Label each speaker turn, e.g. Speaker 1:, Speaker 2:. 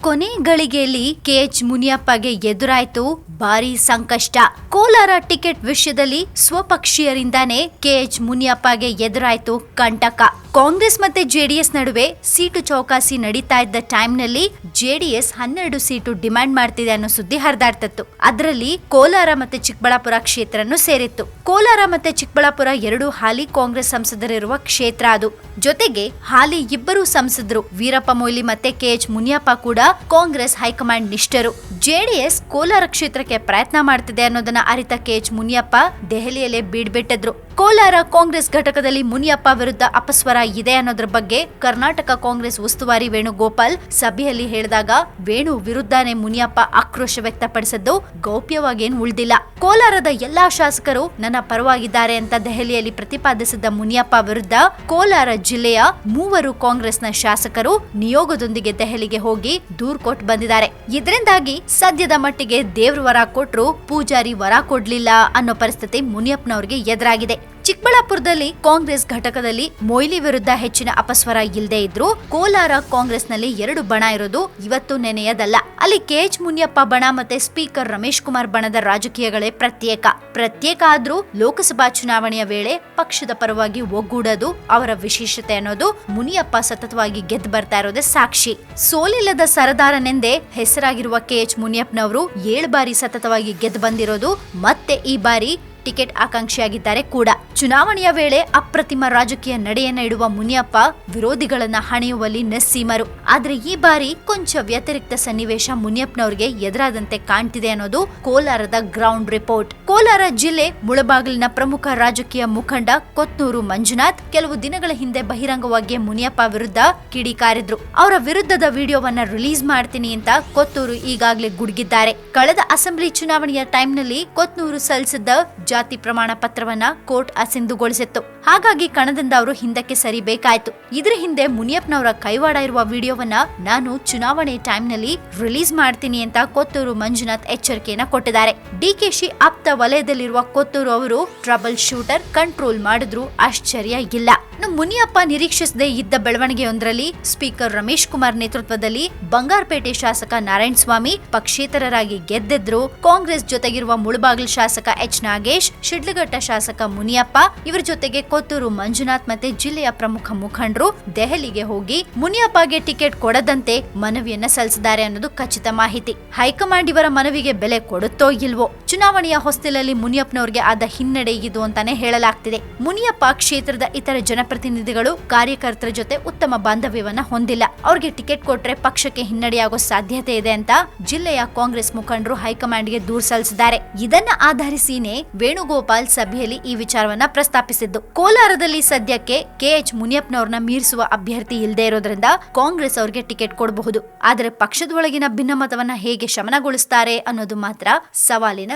Speaker 1: ಕೊನೆ ಗಳಿಗೆಯಲ್ಲಿ ಕೆಎಚ್ ಮುನಿಯಪ್ಪಗೆ ಎದುರಾಯ್ತು ಭಾರಿ ಸಂಕಷ್ಟ. ಕೋಲಾರ ಟಿಕೆಟ್ ವಿಷಯದಲ್ಲಿ ಸ್ವಪಕ್ಷೀಯರಿಂದಾನೇ ಕೆಎಚ್ ಮುನಿಯಪ್ಪಗೆ ಎದುರಾಯ್ತು ಕಂಟಕ. ಕಾಂಗ್ರೆಸ್ ಮತ್ತೆ ಜೆಡಿಎಸ್ ನಡುವೆ ಸೀಟು ಚೌಕಾಸಿ ನಡೀತಾ ಇದ್ದ ಟೈಮ್ನಲ್ಲಿ ಜೆಡಿಎಸ್ 12 ಸೀಟು ಡಿಮ್ಯಾಂಡ್ ಮಾಡ್ತಿದೆ ಅನ್ನೋ ಸುದ್ದಿ ಹರಿದಾಡ್ತಿತ್ತು. ಅದರಲ್ಲಿ ಕೋಲಾರ ಮತ್ತೆ ಚಿಕ್ಕಬಳ್ಳಾಪುರ ಕ್ಷೇತ್ರನೂ ಸೇರಿತ್ತು. ಕೋಲಾರ ಮತ್ತೆ ಚಿಕ್ಕಬಳ್ಳಾಪುರ ಎರಡು ಹಾಲಿ ಕಾಂಗ್ರೆಸ್ ಸಂಸದರಿರುವ ಕ್ಷೇತ್ರ ಅದು. ಜೊತೆಗೆ ಹಾಲಿ ಇಬ್ಬರು ಸಂಸದರು ವೀರಪ್ಪ ಮೊಯ್ಲಿ ಮತ್ತೆ ಕೆಎಚ್ ಮುನಿಯಪ್ಪ ಕೂಡ ಕಾಂಗ್ರೆಸ್ ಹೈಕಮಾಂಡ್ ನಿಷ್ಠರು. ಜೆಡಿಎಸ್ ಕೋಲಾರ ಕ್ಷೇತ್ರಕ್ಕೆ ಪ್ರಯತ್ನ ಮಾಡ್ತಿದೆ ಅನ್ನೋದನ್ನ ಅರಿತ ಕೆಎಚ್ ಮುನಿಯಪ್ಪ ದೆಹಲಿಯಲ್ಲೇ ಬೀಡ್ಬಿಟ್ಟಿದ್ರು. ಕೋಲಾರ ಕಾಂಗ್ರೆಸ್ ಘಟಕದಲ್ಲಿ ಮುನಿಯಪ್ಪ ವಿರುದ್ಧ ಅಪಸ್ವರ ಇದೆ ಅನ್ನೋದ್ರ ಬಗ್ಗೆ ಕರ್ನಾಟಕ ಕಾಂಗ್ರೆಸ್ ಉಸ್ತುವಾರಿ ವೇಣುಗೋಪಾಲ್ ಸಭೆಯಲ್ಲಿ ಹೇಳಿದಾಗ ವೇಣು ವಿರುದ್ಧನೇ ಮುನಿಯಪ್ಪ ಆಕ್ರೋಶ ವ್ಯಕ್ತಪಡಿಸಿದ್ದು ಗೌಪ್ಯವಾಗೇನು ಉಳಿದಿಲ್ಲ. ಕೋಲಾರದ ಎಲ್ಲಾ ಶಾಸಕರು ನನ್ನ ಪರವಾಗಿದ್ದಾರೆ ಅಂತ ದೆಹಲಿಯಲ್ಲಿ ಪ್ರತಿಪಾದಿಸಿದ ಮುನಿಯಪ್ಪ ವಿರುದ್ಧ ಕೋಲಾರ ಜಿಲ್ಲೆಯ 3 ಕಾಂಗ್ರೆಸ್ನ ಶಾಸಕರು ನಿಯೋಗದೊಂದಿಗೆ ದೆಹಲಿಗೆ ಹೋಗಿ ದೂರು ಕೊಟ್ಟು ಬಂದಿದ್ದಾರೆ. ಇದರಿಂದಾಗಿ ಸದ್ಯದ ಮಟ್ಟಿಗೆ ದೇವ್ರ ವರ ಕೊಟ್ರು ಪೂಜಾರಿ ವರ ಕೊಡ್ಲಿಲ್ಲ ಅನ್ನೋ ಪರಿಸ್ಥಿತಿ ಮುನಿಯಪ್ಪನವರಿಗೆ ಎದುರಾಗಿದೆ. ಚಿಕ್ಕಬಳ್ಳಾಪುರದಲ್ಲಿ ಕಾಂಗ್ರೆಸ್ ಘಟಕದಲ್ಲಿ ಮೊಯ್ಲಿ ವಿರುದ್ಧ ಹೆಚ್ಚಿನ ಅಪಸ್ವರ ಇಲ್ಲದೆ ಇದ್ರು ಕೋಲಾರ ಕಾಂಗ್ರೆಸ್ನಲ್ಲಿ 2 ಬಣ ಇರೋದು ಇವತ್ತು ನೆನೆಯದಲ್ಲ. ಅಲ್ಲಿ ಕೆಎಚ್ ಮುನಿಯಪ್ಪ ಬಣ ಮತ್ತೆ ಸ್ಪೀಕರ್ ರಮೇಶ್ ಕುಮಾರ್ ಬಣದ ರಾಜಕೀಯಗಳೇ ಪ್ರತ್ಯೇಕ ಆದ್ರೂ ಲೋಕಸಭಾ ಚುನಾವಣೆಯ ವೇಳೆ ಪಕ್ಷದ ಪರವಾಗಿ ಒಗ್ಗೂಡೋದು ಅವರ ವಿಶೇಷತೆ ಅನ್ನೋದು ಮುನಿಯಪ್ಪ ಸತತವಾಗಿ ಗೆದ್ದು ಬರ್ತಾ ಇರೋದೇ ಸಾಕ್ಷಿ. ಸೋಲಿಲ್ಲದ ಸರದಾರನೆಂದೇ ಹೆಸರಾಗಿರುವ ಕೆಎಚ್ ಮುನಿಯಪ್ಪನವರು 7 ಬಾರಿ ಸತತವಾಗಿ ಗೆದ್ದು ಬಂದಿರೋದು ಮತ್ತೆ ಈ ಬಾರಿ ಟಿಕೆಟ್ ಆಕಾಂಕ್ಷಿಯಾಗಿದ್ದಾರೆ ಕೂಡ. ಚುನಾವಣೆಯ ವೇಳೆ ಅಪ್ರತಿಮ ರಾಜಕೀಯ ನಡೆಯನ್ನ ಇಡುವ ಮುನಿಯಪ್ಪ ವಿರೋಧಿಗಳನ್ನ ಹಣೆಯುವಲ್ಲಿ ನಿಸ್ಸೀಮರು. ಆದ್ರೆ ಈ ಬಾರಿ ಕೊಂಚ ವ್ಯತಿರಿಕ್ತ ಸನ್ನಿವೇಶ ಮುನಿಯಪ್ಪನವರಿಗೆ ಎದುರಾದಂತೆ ಕಾಣ್ತಿದೆ ಅನ್ನೋದು ಕೋಲಾರದ ಗ್ರೌಂಡ್ ರಿಪೋರ್ಟ್. ಕೋಲಾರ ಜಿಲ್ಲೆ ಮುಳಬಾಗಿಲಿನ ಪ್ರಮುಖ ರಾಜಕೀಯ ಮುಖಂಡ ಕೊತ್ನೂರು ಮಂಜುನಾಥ್ ಕೆಲವು ದಿನಗಳ ಹಿಂದೆ ಬಹಿರಂಗವಾಗಿ ಮುನಿಯಪ್ಪ ವಿರುದ್ಧ ಕಿಡಿಕಾರಿದ್ರು. ಅವರ ವಿರುದ್ಧದ ವಿಡಿಯೋವನ್ನ ರಿಲೀಸ್ ಮಾಡ್ತೀನಿ ಅಂತ ಕೊತ್ತೂರು ಈಗಾಗಲೇ ಗುಡುಗಿದ್ದಾರೆ. ಕಳೆದ ಅಸೆಂಬ್ಲಿ ಚುನಾವಣೆಯ ಟೈಮ್ನಲ್ಲಿ ಕೊತ್ನೂರು ಸಲ್ಲಿಸಿದ್ದ ಜಾತಿ ಪ್ರಮಾಣ ಪತ್ರವನ್ನ ಕೋರ್ಟ್ ಅಸಿಂಧುಗೊಳಿಸಿತ್ತು. ಹಾಗಾಗಿ ಕಣದಿಂದ ಅವರು ಹಿಂದಕ್ಕೆ ಸರಿಬೇಕಾಯ್ತು. ಇದ್ರ ಹಿಂದೆ ಮುನಿಯಪ್ಪನವರ ಕೈವಾಡ ಇರುವ ವಿಡಿಯೋವನ್ನ ನಾನು ಚುನಾವಣೆ ಟೈಮ್ನಲ್ಲಿ ರಿಲೀಸ್ ಮಾಡ್ತೀನಿ ಅಂತ ಕೊತ್ತೂರು ಮಂಜುನಾಥ್ ಎಚ್ಚರಿಕೆಯನ್ನ ಕೊಟ್ಟಿದ್ದಾರೆ. ಡಿಕೆಶಿ ಆಪ್ತ ವಲಯದಲ್ಲಿರುವ ಕೊತ್ತೂರು ಅವರು ಟ್ರಬಲ್ ಶೂಟರ್ ಕಂಟ್ರೋಲ್ ಮಾಡಿದ್ರು ಆಶ್ಚರ್ಯ ಇಲ್ಲ. ಮುನಿಯಪ್ಪ ನಿರೀಕ್ಷಿಸದೇ ಇದ್ದ ಬೆಳವಣಿಗೆಯೊಂದರಲ್ಲಿ ಸ್ಪೀಕರ್ ರಮೇಶ್ ಕುಮಾರ್ ನೇತೃತ್ವದಲ್ಲಿ ಬಂಗಾರಪೇಟೆ ಶಾಸಕ ನಾರಾಯಣ ಸ್ವಾಮಿ ಪಕ್ಷೇತರರಾಗಿ ಗೆದ್ದಿದ್ರು. ಕಾಂಗ್ರೆಸ್ ಜೊತೆಗಿರುವ ಮುಳಬಾಗಿಲು ಶಾಸಕ ಎಚ್ ನಾಗೇಶ್, ಶಿಡ್ಲಘಟ್ಟ ಶಾಸಕ ಮುನಿಯಪ್ಪ ಇವರ ಜೊತೆಗೆ ಕೊತ್ತೂರು ಮಂಜುನಾಥ್ ಮತ್ತೆ ಜಿಲ್ಲೆಯ ಪ್ರಮುಖ ಮುಖಂಡರು ದೆಹಲಿಗೆ ಹೋಗಿ ಮುನಿಯಪ್ಪಗೆ ಟಿಕೆಟ್ ಕೊಡದಂತೆ ಮನವಿಯನ್ನ ಸಲ್ಲಿಸಿದ್ದಾರೆ ಅನ್ನೋದು ಖಚಿತ ಮಾಹಿತಿ. ಹೈಕಮಾಂಡ್ ಇವರ ಮನವಿಗೆ ಬೆಲೆ ಕೊಡುತ್ತೋ ಇಲ್ವೋ, ಚುನಾವಣೆಯ ಹೊಸ್ತಿಲಲ್ಲಿ ಮುನಿಯಪ್ಪನವರಿಗೆ ಆದ ಹಿನ್ನಡೆ ಇದು ಅಂತಾನೆ ಹೇಳಲಾಗ್ತಿದೆ. ಮುನಿಯಪ್ಪ ಕ್ಷೇತ್ರದ ಇತರ ಜನಪ್ರತಿನಿಧಿಗಳು ಕಾರ್ಯಕರ್ತರ ಜೊತೆ ಉತ್ತಮ ಬಾಂಧವ್ಯವನ್ನ ಹೊಂದಿಲ್ಲ. ಅವ್ರಿಗೆ ಟಿಕೆಟ್ ಕೊಟ್ರೆ ಪಕ್ಷಕ್ಕೆ ಹಿನ್ನಡೆಯಾಗೋ ಸಾಧ್ಯತೆ ಇದೆ ಅಂತ ಜಿಲ್ಲೆಯ ಕಾಂಗ್ರೆಸ್ ಮುಖಂಡರು ಹೈಕಮಾಂಡ್ಗೆ ದೂರು ಸಲ್ಲಿಸಿದ್ದಾರೆ. ಇದನ್ನ ಆಧರಿಸಿನೇ ವೇಣುಗೋಪಾಲ್ ಸಭೆಯಲ್ಲಿ ಈ ವಿಚಾರವನ್ನ ಪ್ರಸ್ತಾಪಿಸಿದ್ದು. ಕೋಲಾರದಲ್ಲಿ ಸದ್ಯಕ್ಕೆ ಕೆಎಚ್ ಮುನಿಯಪ್ಪನವ್ರನ್ನ ಮೀರಿಸುವ ಅಭ್ಯರ್ಥಿ ಇಲ್ಲದೆ ಇರೋದ್ರಿಂದ ಕಾಂಗ್ರೆಸ್ ಅವರಿಗೆ ಟಿಕೆಟ್ ಕೊಡಬಹುದು. ಆದರೆ ಪಕ್ಷದ ಒಳಗಿನ ಭಿನ್ನಮತವನ್ನ ಹೇಗೆ ಶಮನಗೊಳಿಸ್ತಾರೆ ಅನ್ನೋದು ಮಾತ್ರ ಸವಾಲಿನ